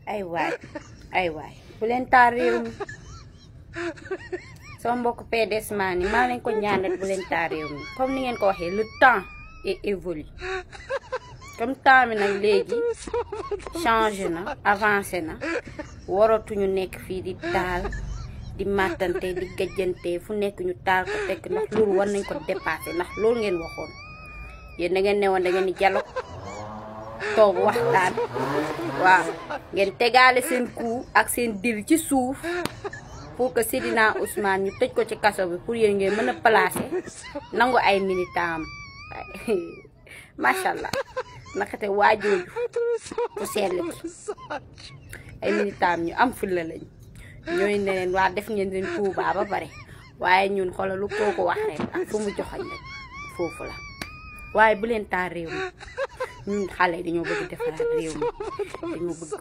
ay waay bu leen taal réew mi sama mbokk PDS maa ni maa leen ko ñaanal bu leen taal réew mi comme ni ngeen ko waxee le temps est évolue comme temps bi nag léegi changé na avancé na waratuñu nekk fii di taal di màttante di gajjante fu nekk ñu taal ko tekk ndax loolu war nañ ko dépassé ndax loolu ngeen waxoon yéen da ngeen ne woon da ngeen di dialogue toog waxtaan waaw ngeen tegaale seen coup ak seen dil ci suuf pour que Seydina Ousmane ñu tëj ko ci kaso bi pour yéen ngeen mën a placer nangu ay militant macha allah nakate waajooju ku sell ki ay militant ñu am fulla lañ ñooy ne leen waa def ngeen leen Touba ba pare waaye ñun xoolal lu kooku wax rek ak fu mu joxañ rek foofu la waaye bu leen taal réew mi ñun xale dañoo bëgg defaraat réew mi dañoo bëgg